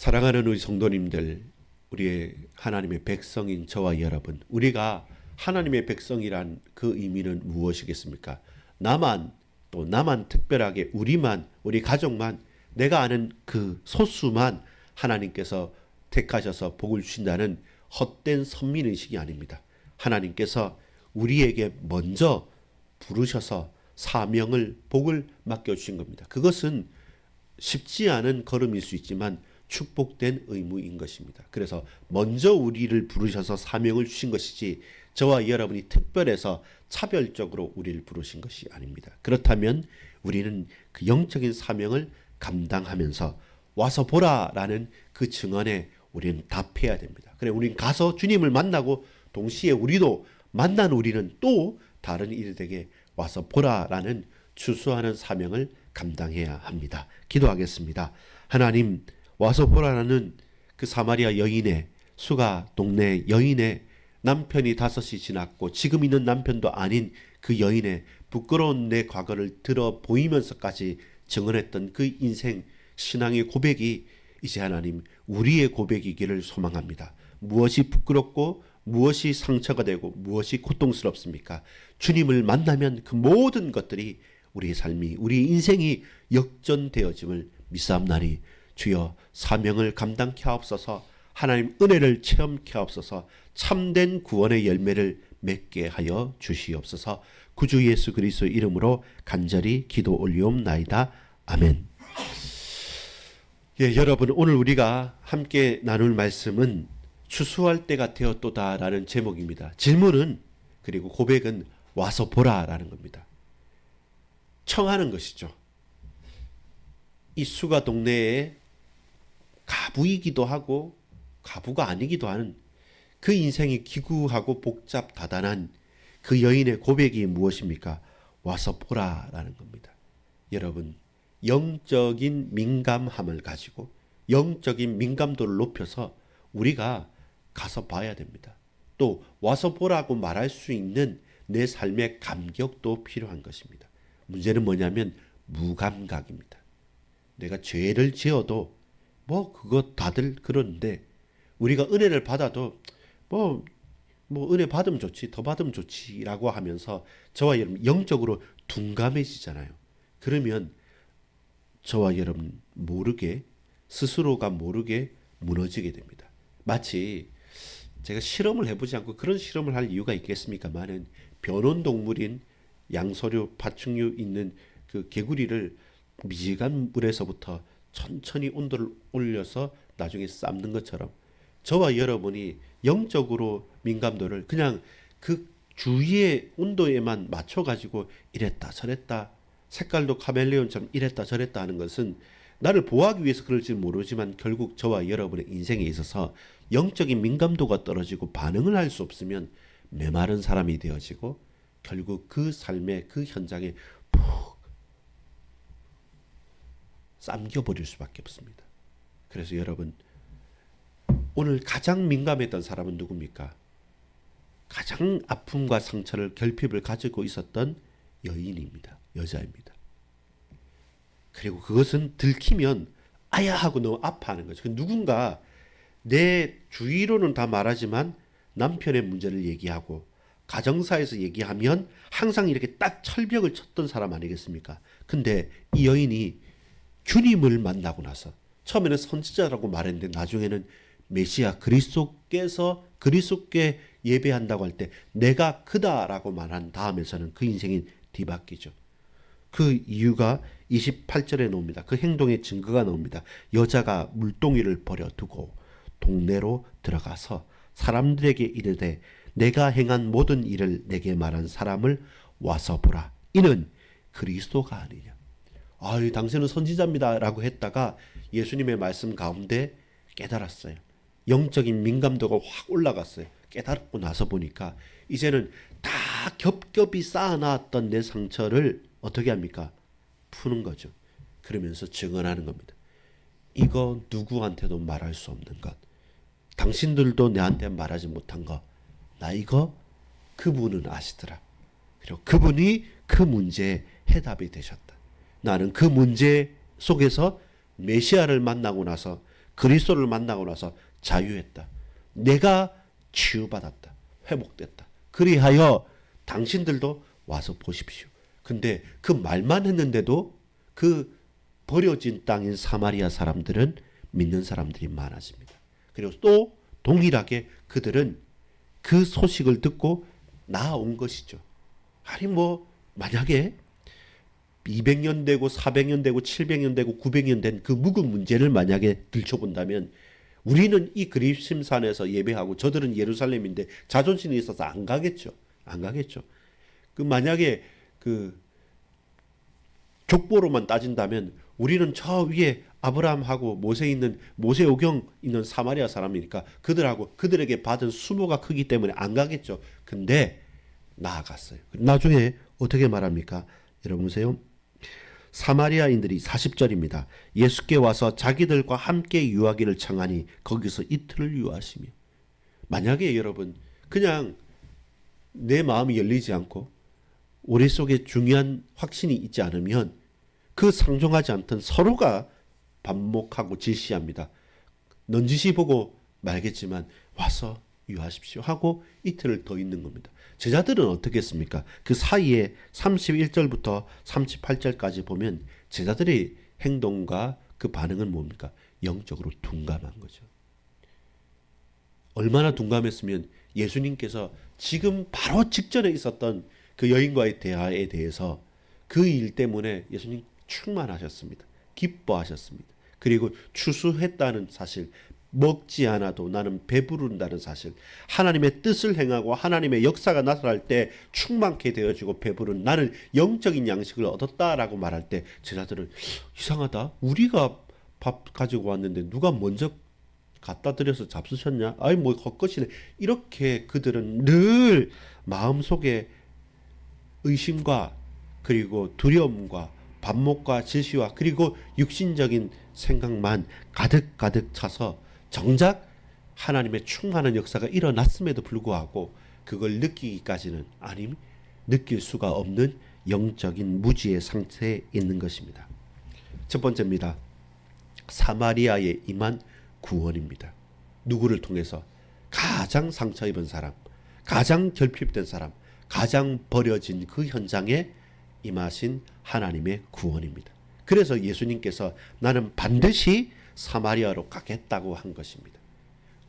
사랑하는 우리 성도님들, 우리의 하나님의 백성인 저와 여러분, 우리가 하나님의 백성이란 그 의미는 무엇이겠습니까? 나만 특별하게 우리만, 우리 가족만, 내가 아는 그 소수만 하나님께서 택하셔서 복을 주신다는 헛된 선민의식이 아닙니다. 하나님께서 우리에게 먼저 부르셔서 사명을, 복을 맡겨주신 겁니다. 그것은 쉽지 않은 걸음일 수 있지만 축복된 의무인 것입니다. 그래서 먼저 우리를 부르셔서 사명을 주신 것이지 저와 여러분이 특별해서 차별적으로 우리를 부르신 것이 아닙니다. 그렇다면 우리는 그 영적인 사명을 감당하면서 와서 보라라는 그 증언에 우리는 답해야 됩니다. 그래, 우리는 가서 주님을 만나고 동시에 우리도 만난 우리는 또 다른 이들에게 와서 보라라는 추수하는 사명을 감당해야 합니다. 기도하겠습니다. 하나님, 와서 보라라는 그 사마리아 여인의, 수가 동네 여인의 남편이 5이 지났고 지금 있는 남편도 아닌 그 여인의 부끄러운 내 과거를 들어 보이면서까지 증언했던 그 인생 신앙의 고백이 이제 하나님 우리의 고백이기를 소망합니다. 무엇이 부끄럽고 무엇이 상처가 되고 무엇이 고통스럽습니까? 주님을 만나면 그 모든 것들이 우리의 삶이, 우리의 인생이 역전되어짐을 믿사옵나니 주여 사명을 감당케 하옵소서. 하나님 은혜를 체험케 하옵소서. 참된 구원의 열매를 맺게 하여 주시옵소서. 구주 예수 그리스도 이름으로 간절히 기도 올리옵나이다. 아멘. 예, 여러분, 오늘 우리가 함께 나눌 말씀은 추수할 때가 되었도다라는 제목입니다. 질문은, 그리고 고백은 와서 보라라는 겁니다. 청하는 것이죠. 이 수가 동네에 가부이기도 하고 가부가 아니기도 하는 그 인생이 기구하고 복잡 다단한 그 여인의 고백이 무엇입니까? 와서 보라라는 겁니다. 여러분, 영적인 민감함을 가지고 영적인 민감도를 높여서 우리가 가서 봐야 됩니다. 또 와서 보라고 말할 수 있는 내 삶의 감격도 필요한 것입니다. 문제는 뭐냐면 무감각입니다. 내가 죄를 지어도 그거 다들 그러는데 우리가 은혜를 받아도 은혜 받으면 좋지, 더 받으면 좋지라고 하면서 저와 여러분 영적으로 둔감해지잖아요. 그러면 저와 여러분 스스로가 모르게 무너지게 됩니다. 마치 제가 실험을 해보지 않고 그런 실험을 할 이유가 있겠습니까만은 변온동물인 양서류, 파충류 있는 그 개구리를 미지간 물에서부터 천천히 온도를 올려서 나중에 삶는 것처럼 저와 여러분이 영적으로 민감도를 그냥 그 주위의 온도에만 맞춰가지고 이랬다 저랬다, 색깔도 카멜레온처럼 이랬다 저랬다 하는 것은 나를 보호하기 위해서 그럴지 모르지만 결국 저와 여러분의 인생에 있어서 영적인 민감도가 떨어지고 반응을 할 수 없으면 메마른 사람이 되어지고 결국 그 삶의 그 현장에 푹 삼켜버릴 수밖에 없습니다. 그래서 여러분, 오늘 가장 민감했던 사람은 누굽니까? 가장 아픔과 상처를, 결핍을 가지고 있었던 여인입니다. 여자입니다. 그리고 그것은 들키면 아야 하고 너무 아파하는 거죠. 누군가 내 주위로는 다 말하지만 남편의 문제를 얘기하고 가정사에서 얘기하면 항상 이렇게 딱 철벽을 쳤던 사람 아니겠습니까? 근데 이 여인이 주님을 만나고 나서 처음에는 선지자라고 말했는데 나중에는 메시아 그리스도께 예배한다고 할 때 내가 그다라고 말한 다음에서는 그 인생이 뒤바뀌죠. 그 이유가 28절에 나옵니다. 그 행동의 증거가 나옵니다. 여자가 물동이를 버려두고 동네로 들어가서 사람들에게 이르되 내가 행한 모든 일을 내게 말한 사람을 와서 보라. 이는 그리스도가 아니냐. 당신은 선지자입니다 라고 했다가 예수님의 말씀 가운데 깨달았어요. 영적인 민감도가 확 올라갔어요. 깨달고 나서 보니까 이제는 다 겹겹이 쌓아놨던 내 상처를 어떻게 합니까? 푸는 거죠. 그러면서 증언하는 겁니다. 이거 누구한테도 말할 수 없는 것, 당신들도 내한테 말하지 못한 거, 나 이거 그분은 아시더라. 그리고 그분이 그 문제의 해답이 되셨다. 나는 그 문제 속에서 메시아를 만나고 나서 그리스도를 만나고 나서 자유했다. 내가 치유받았다. 회복됐다. 그리하여 당신들도 와서 보십시오. 근데 그 말만 했는데도 그 버려진 땅인 사마리아 사람들은 믿는 사람들이 많았습니다. 그리고 또 동일하게 그들은 그 소식을 듣고 나아온 것이죠. 아니 뭐 만약에 200년 되고 400년 되고 700년 되고 900년 된 그 묵은 문제를 만약에 들춰본다면 우리는 이 그리심산에서 예배하고 저들은 예루살렘인데 자존심이 있어서 안 가겠죠. 안 가겠죠. 그 만약에 그 족보로만 따진다면 우리는 저 위에 아브라함하고 모세 있는 모세오경 있는 사마리아 사람이니까 그들하고 그들에게 받은 수모가 크기 때문에 안 가겠죠. 근데 나아갔어요. 나중에 어떻게 말합니까? 여러분 보세요. 사마리아인들이 40절입니다. 예수께 와서 자기들과 함께 유하기를 청하니 거기서 이틀을 유하시며. 만약에 여러분 그냥 내 마음이 열리지 않고 우리 속에 중요한 확신이 있지 않으면 그 상종하지 않던 서로가 반목하고 질시합니다. 넌지시 보고 말겠지만 와서 유하십시오 하고 이틀을 더 있는 겁니다. 제자들은 어떻게 했습니까? 그 사이에 31절부터 38절까지 보면 제자들의 행동과 그 반응은 뭡니까? 영적으로 둔감한 거죠. 얼마나 둔감했으면 예수님께서 지금 바로 직전에 있었던 그 여인과의 대화에 대해서 그 일 때문에 예수님 충만하셨습니다. 기뻐하셨습니다. 그리고 추수했다는 사실, 먹지 않아도 나는 배부른다는 사실, 하나님의 뜻을 행하고 하나님의 역사가 나타날 때 충만케 되어지고 배부른 나는 영적인 양식을 얻었다라고 말할 때 제자들은 이상하다. 우리가 밥 가지고 왔는데 누가 먼저 갖다 드려서 잡수셨냐? 아이 뭐 헛것이네. 이렇게 그들은 늘 마음속에 의심과 그리고 두려움과 반목과 질시와 그리고 육신적인 생각만 가득가득 차서 정작 하나님의 충만한 역사가 일어났음에도 불구하고 그걸 느끼기까지는 아님 느낄 수가 없는 영적인 무지의 상태에 있는 것입니다. 첫 번째입니다. 사마리아에 임한 구원입니다. 누구를 통해서? 가장 상처 입은 사람, 가장 결핍된 사람, 가장 버려진 그 현장에 임하신 하나님의 구원입니다. 그래서 예수님께서 나는 반드시 사마리아로 가겠다고 한 것입니다.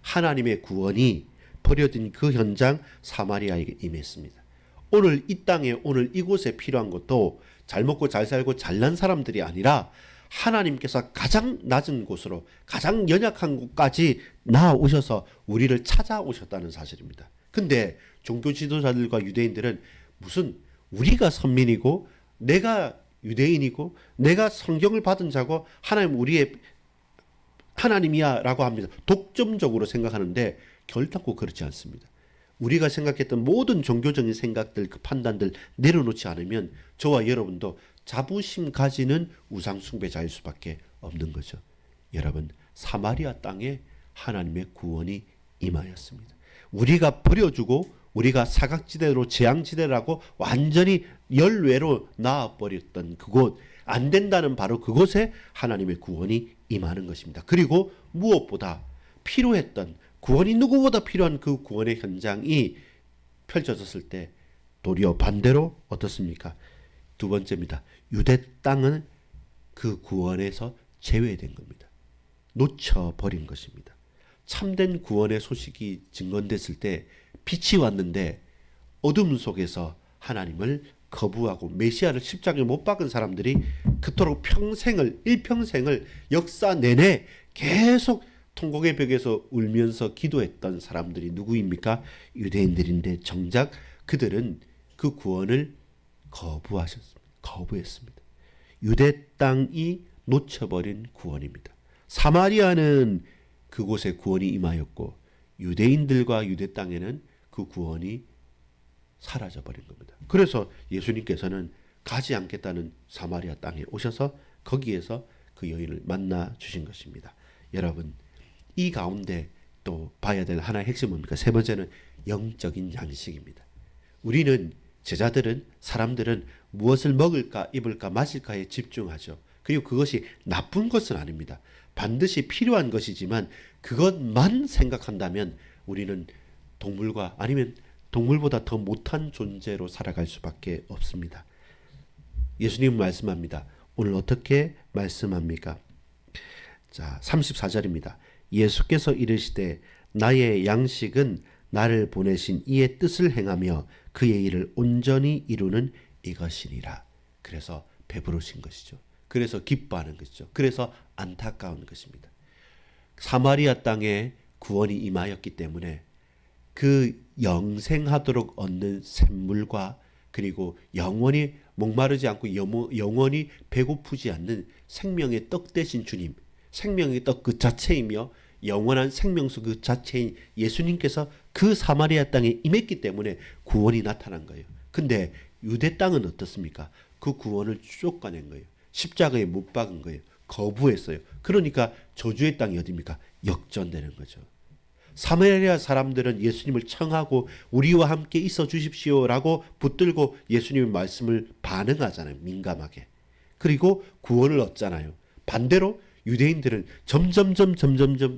하나님의 구원이 버려진 그 현장 사마리아에게 임했습니다. 오늘 이 땅에 오늘 이곳에 필요한 것도 잘 먹고 잘 살고 잘난 사람들이 아니라 하나님께서 가장 낮은 곳으로 가장 연약한 곳까지 나아오셔서 우리를 찾아오셨다는 사실입니다. 근데 종교 지도자들과 유대인들은 무슨 우리가 선민이고 내가 유대인이고 내가 성경을 받은 자고 하나님 우리의 하나님이야 라고 합니다. 독점적으로 생각하는데 결단코 그렇지 않습니다. 우리가 생각했던 모든 종교적인 생각들 그 판단들 내려놓지 않으면 저와 여러분도 자부심 가지는 우상 숭배자일 수밖에 없는 거죠. 여러분 사마리아 땅에 하나님의 구원이 임하였습니다. 우리가 버려주고 우리가 사각지대로 재앙지대라고 완전히 열외로 나아버렸던 그곳 안 된다는 바로 그곳에 하나님의 구원이 임하는 것입니다. 그리고 무엇보다 필요했던 구원이 누구보다 필요한 그 구원의 현장이 펼쳐졌을 때 도리어 반대로 어떻습니까? 두 번째입니다. 유대 땅은 그 구원에서 제외된 겁니다. 놓쳐버린 것입니다. 참된 구원의 소식이 증언됐을 때 빛이 왔는데 어둠 속에서 하나님을 거부하고 메시아를 십자가에 못 박은 사람들이 그토록 일평생을 역사 내내 계속 통곡의 벽에서 울면서 기도했던 사람들이 누구입니까? 유대인들인데 정작 그들은 그 구원을 거부했습니다. 유대 땅이 놓쳐버린 구원입니다. 사마리아는 그곳에 구원이 임하였고 유대인들과 유대 땅에는 그 구원이 사라져버린 겁니다. 그래서 예수님께서는 가지 않겠다는 사마리아 땅에 오셔서 거기에서 그 여인을 만나 주신 것입니다. 여러분 이 가운데 또 봐야 될 하나의 핵심은 뭡니까? 세 번째는 영적인 양식입니다. 우리는 제자들은 사람들은 무엇을 먹을까 입을까 마실까에 집중하죠. 그리고 그것이 나쁜 것은 아닙니다. 반드시 필요한 것이지만 그것만 생각한다면 우리는 동물과 아니면 동물보다 더 못한 존재로 살아갈 수밖에 없습니다. 예수님은 말씀합니다. 오늘 어떻게 말씀합니까? 자, 34절입니다. 예수께서 이르시되 나의 양식은 나를 보내신 이의 뜻을 행하며 그의 일을 온전히 이루는 이것이니라. 그래서 배부르신 것이죠. 그래서 기뻐하는 것이죠. 그래서 안타까운 것입니다. 사마리아 땅에 구원이 임하였기 때문에 그 영생하도록 얻는 샘물과 그리고 영원히 목마르지 않고 영원히 배고프지 않는 생명의 떡 대신 주님, 생명의 떡 그 자체이며 영원한 생명수 그 자체인 예수님께서 그 사마리아 땅에 임했기 때문에 구원이 나타난 거예요. 근데 유대 땅은 어떻습니까? 그 구원을 쫓아낸 거예요. 십자가에 못 박은 거예요. 거부했어요. 그러니까 저주의 땅이 어디입니까? 역전되는 거죠. 사마리아 사람들은 예수님을 청하고 우리와 함께 있어 주십시오라고 붙들고 예수님의 말씀을 반응하잖아요. 민감하게. 그리고 구원을 얻잖아요. 반대로 유대인들은 점점점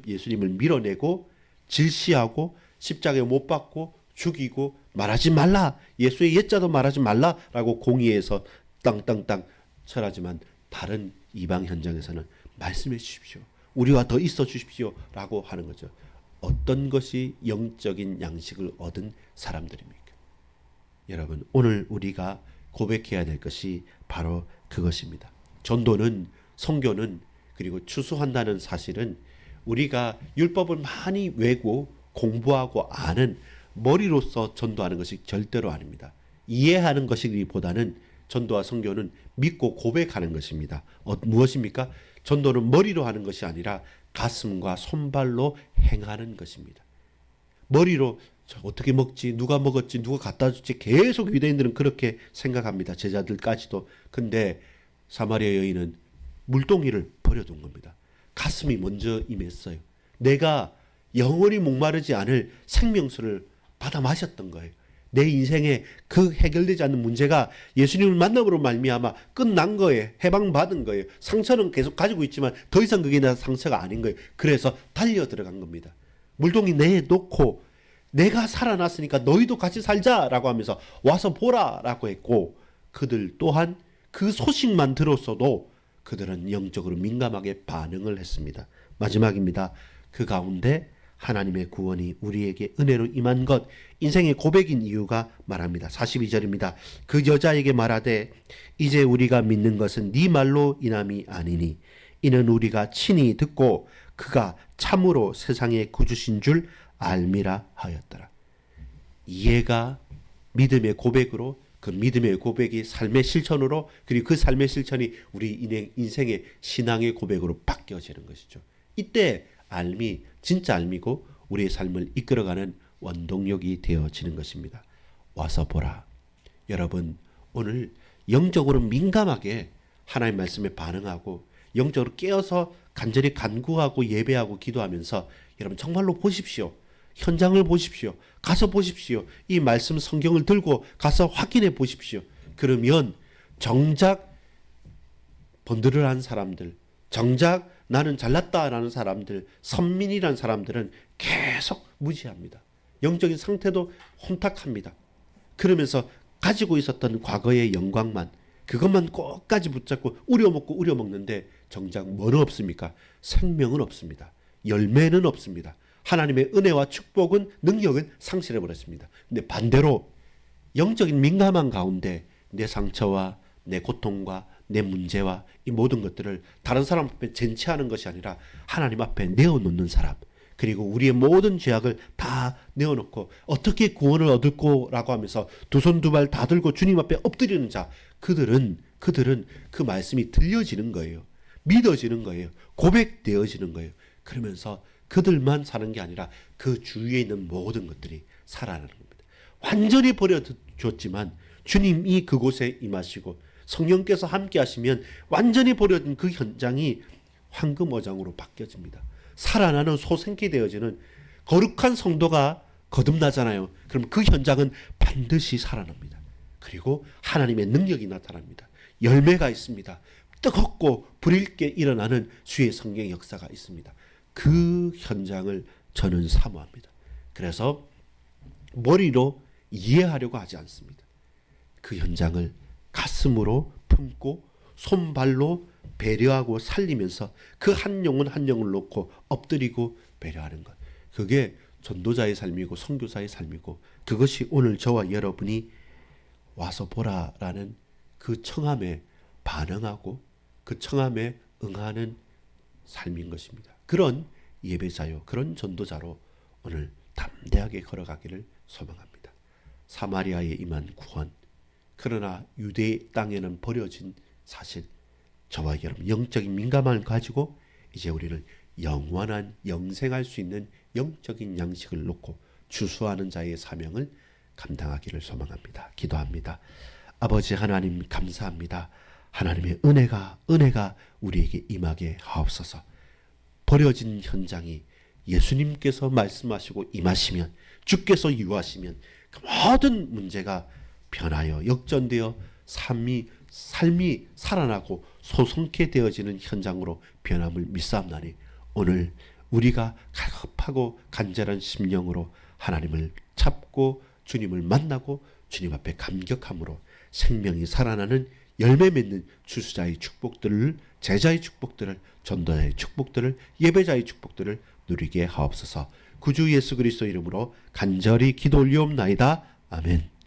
예수님을 밀어내고 질시하고 십자가에 못 박고 죽이고 말하지 말라. 예수의 옛자도 말하지 말라라고 공의해서 땅땅땅 철하지만 다른 이방 현장에서는 말씀해 주십시오. 우리와 더 있어 주십시오라고 하는 거죠. 어떤 것이 영적인 양식을 얻은 사람들입니까? 여러분, 오늘 우리가 고백해야 될 것이 바로 그것입니다. 전도는, 선교는, 그리고 추수한다는 사실은 우리가 율법을 많이 외고 공부하고 아는 머리로서 전도하는 것이 절대로 아닙니다. 이해하는 것이기보다는 전도와 선교는 믿고 고백하는 것입니다. 무엇입니까? 전도는 머리로 하는 것이 아니라 가슴과 손발로 행하는 것입니다. 머리로 어떻게 먹지, 누가 먹었지, 누가 갖다 줬지 계속 유대인들은 그렇게 생각합니다. 제자들까지도. 근데 사마리아 여인은 물동이를 버려둔 겁니다. 가슴이 먼저 임했어요. 내가 영원히 목마르지 않을 생명수를 받아 마셨던 거예요. 내 인생에 그 해결되지 않는 문제가 예수님을 만남으로 말미암아 끝난 거예요. 해방받은 거예요. 상처는 계속 가지고 있지만 더 이상 그게 나 상처가 아닌 거예요. 그래서 달려 들어간 겁니다. 물동이 내에 놓고 내가 살아났으니까 너희도 같이 살자라고 하면서 와서 보라라고 했고, 그들 또한 그 소식만 들었어도 그들은 영적으로 민감하게 반응을 했습니다. 마지막입니다. 그 가운데 하나님의 구원이 우리에게 은혜로 임한 것, 인생의 고백인 이유가 말합니다. 42절입니다. 그 여자에게 말하되 이제 우리가 믿는 것은 네 말로 인함이 아니니 이는 우리가 친히 듣고 그가 참으로 세상의 구주신 줄 알미라 하였더라. 이해가 믿음의 고백으로, 그 믿음의 고백이 삶의 실천으로, 그리고 그 삶의 실천이 우리 인생의 신앙의 고백으로 바뀌어지는 것이죠. 이때 알미, 진짜 알미고 우리의 삶을 이끌어가는 원동력이 되어지는 것입니다. 와서 보라. 여러분, 오늘 영적으로 민감하게 하나님의 말씀에 반응하고 영적으로 깨어서 간절히 간구하고 예배하고 기도하면서 여러분 정말로 보십시오. 현장을 보십시오. 가서 보십시오. 이 말씀 성경을 들고 가서 확인해 보십시오. 그러면 정작 번들을 사람들, 정작 나는 잘났다라는 사람들, 선민이라는 사람들은 계속 무시합니다. 영적인 상태도 혼탁합니다. 그러면서 가지고 있었던 과거의 영광만, 그것만 끝까지 붙잡고 우려먹고 우려먹는데 정작 뭐는 없습니까? 생명은 없습니다. 열매는 없습니다. 하나님의 은혜와 축복은, 능력은 상실해버렸습니다. 근데 반대로 영적인 민감한 가운데 내 상처와 내 고통과 내 문제와 이 모든 것들을 다른 사람 앞에 쟁취하는 것이 아니라 하나님 앞에 내어놓는 사람, 그리고 우리의 모든 죄악을 다 내어놓고 어떻게 구원을 얻을꼬라고 하면서 두 손 두 발 다 들고 주님 앞에 엎드리는 자, 그들은 그 말씀이 들려지는 거예요. 믿어지는 거예요. 고백되어지는 거예요. 그러면서 그들만 사는 게 아니라 그 주위에 있는 모든 것들이 살아나는 겁니다. 완전히 버려졌지만 주님이 그곳에 임하시고 성령께서 함께 하시면 완전히 버려진 그 현장이 황금어장으로 바뀌어집니다. 살아나는 소생기 되어지는 거룩한 성도가 거듭나잖아요. 그럼 그 현장은 반드시 살아납니다. 그리고 하나님의 능력이 나타납니다. 열매가 있습니다. 뜨겁고 불일게 일어나는 주의 성령 역사가 있습니다. 그 현장을 저는 사모합니다. 그래서 머리로 이해하려고 하지 않습니다. 그 현장을 가슴으로 품고 손발로 배려하고 살리면서 그 한 영혼 한 영혼을 놓고 엎드리고 배려하는 것. 그게 전도자의 삶이고 선교사의 삶이고, 그것이 오늘 저와 여러분이 와서 보라라는 그 청함에 반응하고 그 청함에 응하는 삶인 것입니다. 그런 예배자요, 그런 전도자로 오늘 담대하게 걸어가기를 소망합니다. 사마리아에 임한 구원, 그러나 유대 땅에는 버려진 사실, 저와 여러분 영적인 민감함을 가지고 이제 우리는 영원한 영생할 수 있는 영적인 양식을 놓고 주수하는 자의 사명을 감당하기를 소망합니다. 기도합니다. 아버지 하나님 감사합니다. 하나님의 은혜가 우리에게 임하게 하옵소서. 버려진 현장이 예수님께서 말씀하시고 임하시면, 주께서 유하시면 그 모든 문제가 변하여 역전되어 삶이 살아나고 소성케 되어지는 현장으로 변함을 믿사옵나니, 오늘 우리가 갈급하고 간절한 심령으로 하나님을 찾고 주님을 만나고 주님 앞에 감격함으로 생명이 살아나는 열매 맺는 주수자의 축복들을, 제자의 축복들을, 전도자의 축복들을, 예배자의 축복들을 누리게 하옵소서. 구주 예수 그리스도 이름으로 간절히 기도 올리옵나이다. 아멘.